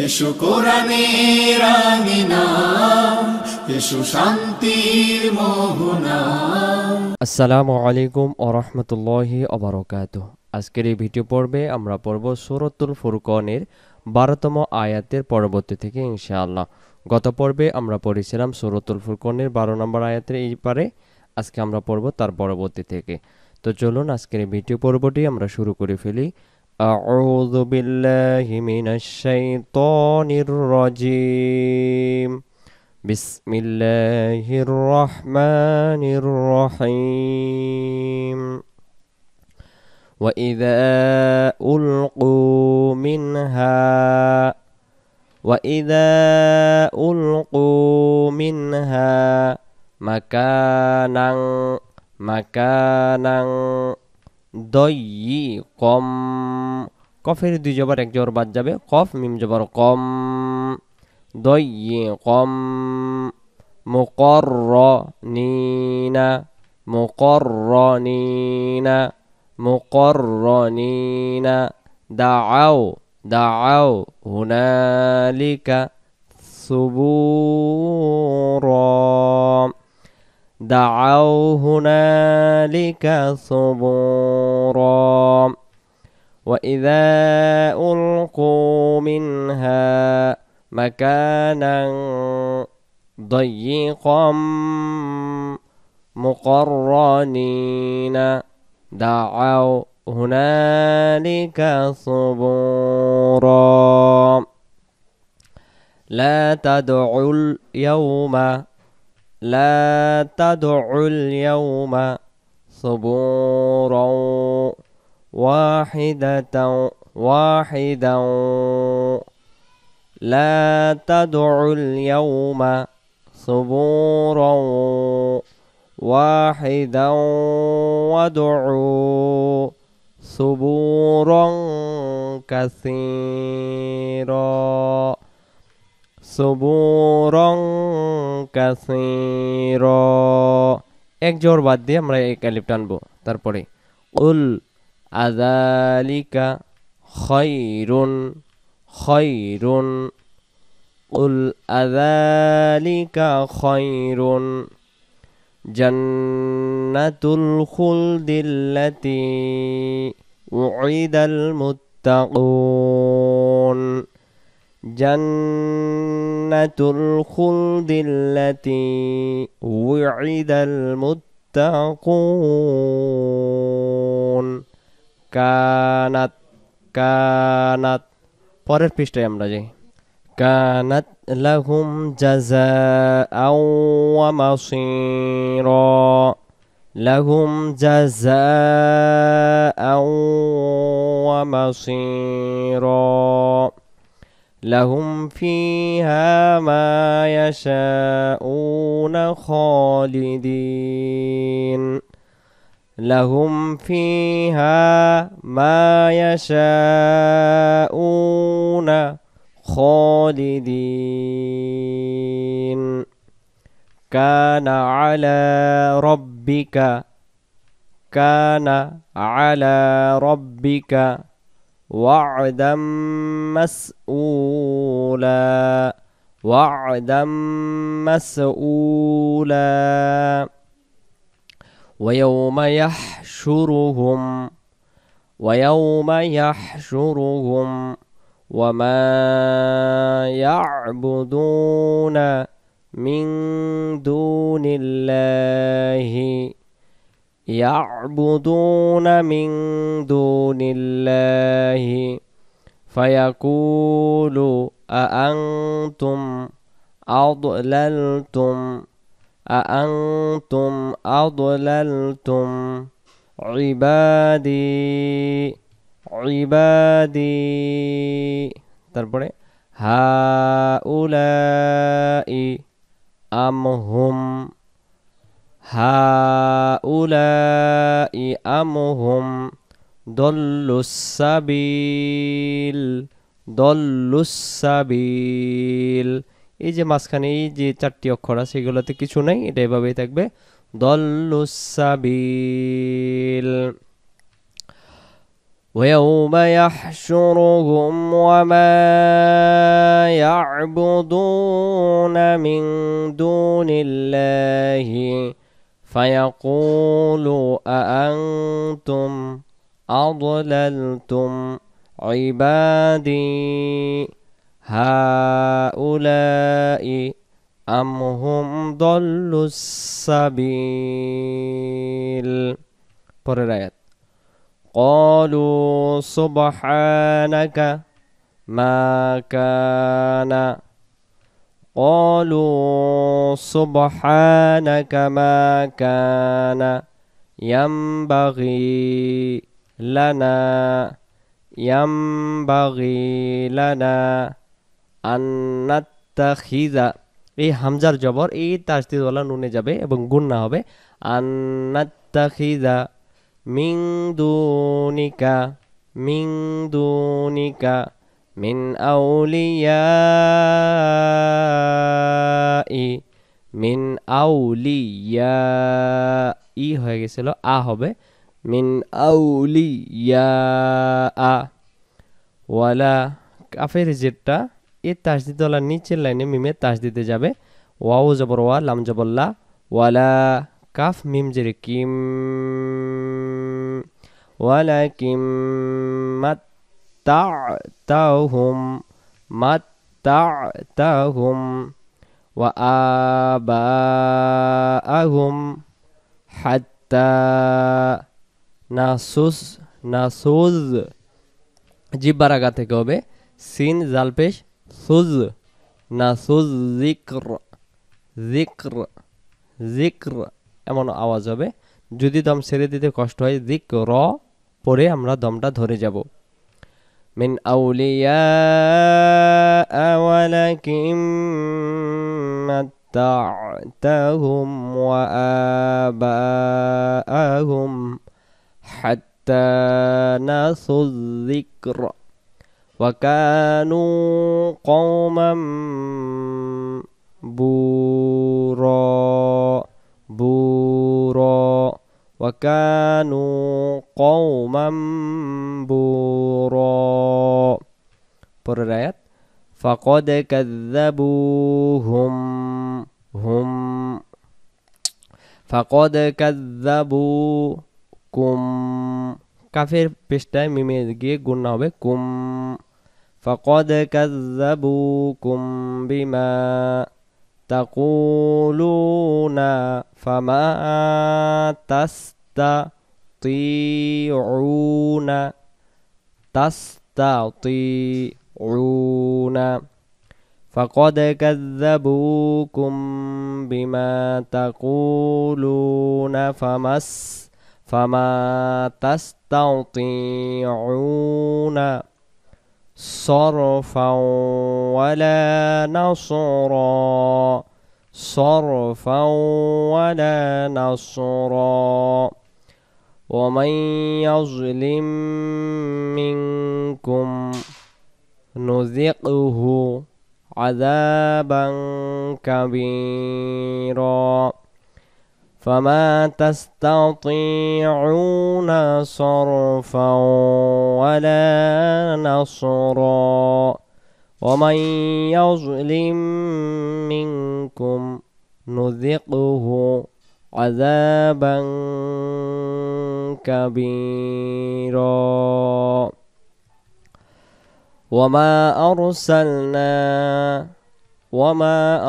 এসো কোরআনের আঙিনা, এসো শান্তির মোহনা। আসসালামু আলাইকুম ওয়া রাহমাতুল্লাহি ওয়া বারাকাতুহু। আজকের এই ভিডিও পর্বে আমরা পড়ব সূরাতুল ফুরকানের 12তম আয়াতের পরবর্তী থেকে ইনশাআল্লাহ। গত পর্বে আমরা পড়েছিলাম সূরাতুল ফুরকানের 12 নম্বর আয়াতের এই পারে, আজকে আমরা পড়ব তার পরবর্তী থেকে। তো চলুন আজকের এই ভিডিও পর্বটি আমরা শুরু করে ফেলি। আউযু বিল্লাহি মিনাশ শাইতানির রাজিম। বিসমিল্লাহির রহমানির রহিম। وإذا ألقوا منها مكانا ضيقا। কফের দুই জবর এক জবর বাদ যাবে, কফ মিম জবর কম, ضيقا مقرنين دعوا هنالك ثبورا. وإذا ألقوا منها مكانا ضيقا مقرنين دعوا هنالك ثبورا. لا تدعوا اليوم ثبورا واحدا. لا تدعوا اليوم ثبورا واحدا وادعوا ثبورا كثيرا. এক জোর বাদ দিয়ে আমরা এক আলিফ টানবো, তারপরে উল আযালিকা খায়রুন قل أذلك خير جنة الخلد التي وعد المتقون. جنة الخلد التي وعد المتقون كانت পরের পৃষ্ঠায় আমরা যাই। كانت لهم جزاء ومصيرا. لهم جزاء ومصيرا. لهم فيها ما يشاءون خالدين. لهم فيها ما يشاءون خالدين. كان على ربك وعدا مسؤولا. ويوم يحشرهم وما يعبدون من دون الله فيقول أأنتم أضللتم عبادي তারপরে হাউলাই আমহুম দল্লুস সাবিল। এই যে মাঝখানে এই যে চারটি অক্ষর আছে এগুলোতে কিছু নাই, এটা এভাবেই থাকবে দল্লুস সাবিল। ويوم يحشرهم وما تعبدون من دون الله فيقولوا أأنتم أضللتم عبادي هؤلاء أم هم ضلوا السبيل পরের আয়াত قالوا سبحانك ما كان قالوا سبحانك ما كان ينبغي لنا أن نتخذ এই হামজার জবর এই তাসদিদওয়ালা নুনে যাবে এবং গুন্না হবে আন্নাত্তাখিযা মিন দুনিকা মিন আউলিয়া ই হয়ে গেছিল আ হবে মিন আউলিয়া ওয়ালা কাফের জেরটা এই তাসদিদওয়ালা নিচের লাইনে মিমে তাসদিদে যাবে ওয়াও জবর ওয়া লাম জবর লা ওয়ালা কাফ মিম জেরে কিম ওয়ালাকিম মাত্তা'তাহুম ওয়া আবাআহুম হাত্তা নাসুজ জিব্বার আগা থেকে হবে সিন জাল পেশ সুজ নাসুজ জিক্র এমন আওয়াজ হবে যদি দম ছেড়ে দিতে কষ্ট হয় জিক্র পরে আমরা দমটা ধরে যাব মিন আউলিয়া ওয়ালাকিম মাত্তা'তাহুম ওয়া আবাআহুম হাত্তা নাসুজ যিকর ওয়া কানু কওমান বুরা وكانوا قوما بورا পরের আয়াত فقد كذبوكم কাফের পেশটায় মিমে গিয়ে গুণনা হবে কুম فقد كذبوكم بما تقولون فما تستطيعون فقد كذبوكم بما تقولون فما تستطيعون صرفا ولا نصرا ومن يظلم منكم نذقه عذابا كبيرا فما تستطيعون صرفا ولا نصرا ومن يظلم منكم نذقه عذابا كبيرا وما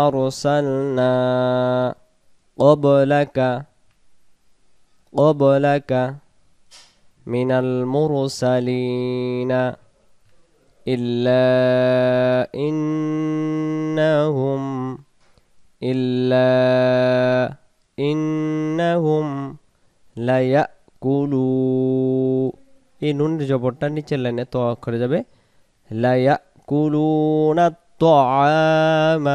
أرسلنا قبلك من المرسلين إلا إنهم ليأكلون এই নুনের জবরটা নিচের লাইনে তো করে যাবে ليأكلون الطعام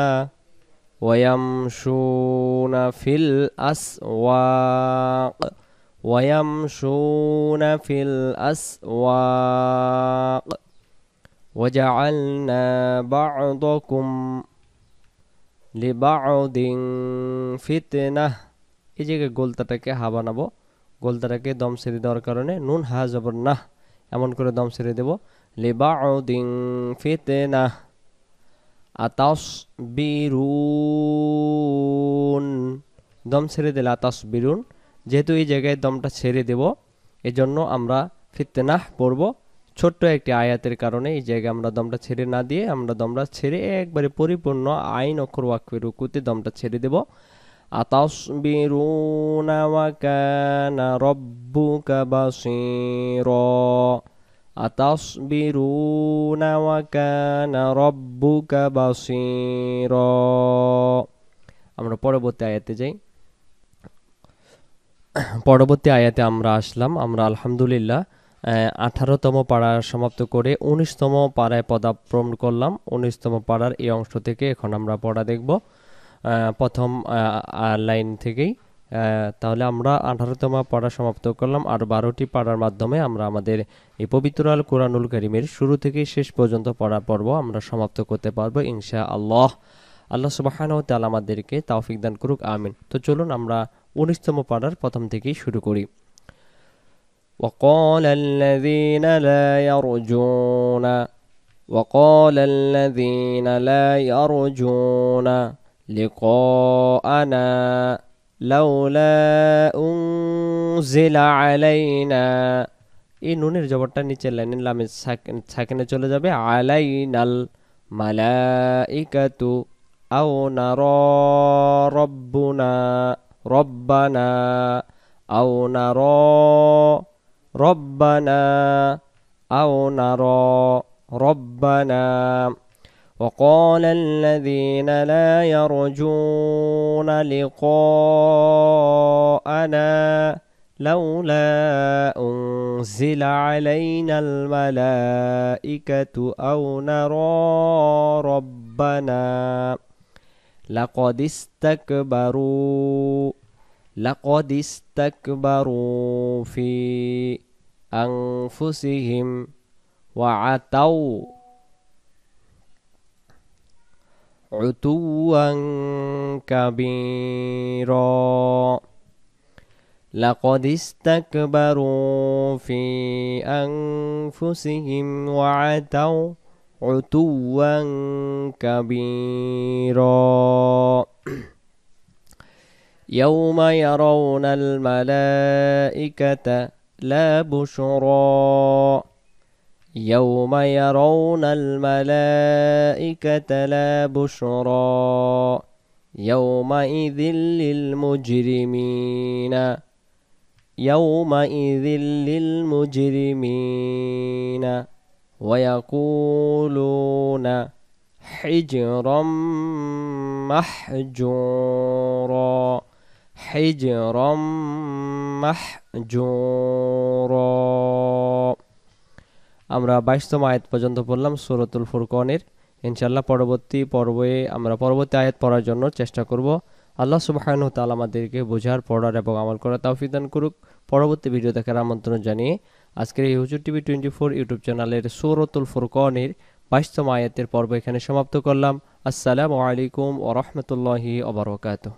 ويمشون في الأسواق وجعلنا بعضكم لبعض فتنة এই জায়গায় গোলতাটাকে হা বানাবো গোলতাটাকে দম ছেড়ে দেওয়ার কারণে নুন হা জবর না এমন করে দম ছেড়ে দেব লিবাউদিন ফিতনা আতাসবিরুন, দম ছেড়ে দিলে আতাসবিরুন, যেহেতু এই জায়গায় দমটা ছেড়ে দেব এজন্য আমরা ফিতনাহ পড়ব। ছোট্ট একটি আয়াতের কারণে এই জায়গায় আমরা দমটা ছেড়ে না দিয়ে আমরা দমটা ছেড়ে একবারে পরিপূর্ণ আইন অক্ষর ওয়াকফের রুকুতে দমটা ছেড়ে দেব। আতাসবিরুনা ওয়া কানা রাব্বুকা বাসীরা, আতাসবিরুনা ওয়া কানা রাব্বুকা বাসীরা। আমরা পরবর্তী আয়াতে যাই। পরবর্তী আয়াতে আমরা আসলাম। আমরা আলহামদুলিল্লাহ 18তম পাড়া সমাপ্ত করে 19তম পাড়ায় পদার্পণ করলাম। 19তম পাড়ার এই অংশ থেকে এখন আমরা পড়া দেখব প্রথম লাইন থেকেই। তাহলে আমরা 18তম পাড়া সমাপ্ত করলাম, আর 12টি পাড়ার মাধ্যমে আমরা আমাদের এই পবিত্র আল কোরআনুল কারীমের শুরু থেকে শেষ পর্যন্ত পড়া পর্ব আমরা সমাপ্ত করতে পারবো ইনশাআল্লাহ। আল্লাহ সুবহানাহু ওয়া তাআলা আমাদেরকে তৌফিক দান করুক, আমিন। তো চলুন আমরা 19তম পাড়ার প্রথম থেকেই শুরু করি। وقال الذين لا يرجون وقال الذين لا يرجون لقاءنا لولا أنزل علينا, এই নুনের জবরটা নিচের লাইনের লামে সাকিনে চলে যাবে। আলাইনাল মালাইকাতু আও নারা রব্বুনা রব্বানা আও নারা রব্বানা আও নারা রব্বানা। وقال الذين لا يرجون لقاءنا لولا أنزل علينا الملائكة أو نرى ربنا لقد استكبروا في أنفسهم وعتوا عتوا كبيرا لقد استكبروا في أنفسهم وعتوا عتوا كبيرا يوم يرون الملائكة لا بشرى يوم يرون الملائكة لا بشرى يومئذ للمجرمين ويقولون حجرا محجورا حجرا محجورا। আমরা 22তম আয়াত পর্যন্ত পড়লাম সূরাতুল ফুরকানের। ইনশাআল্লাহ পরবর্তী পর্বে আমরা পরবর্তী আয়াত পড়ার জন্য চেষ্টা করব। আল্লাহ সুবহানাহু ওয়া তাআলা আমাদেরকে বোঝার, পড়ার এবং আমল করার তৌফিক দান করুক। পরবর্তী ভিডিও দেখার আমন্ত্রণ জানিয়ে আজকের এই হুজুর টিভি 24 ইউটিউব চ্যানেলের সূরাতুল ফুরকানের 22তম আয়াতের পর্ব এখানে সমাপ্ত করলাম। আসসালামু আলাইকুম ওয়া রাহমাতুল্লাহি ওয়া বারাকাতুহু।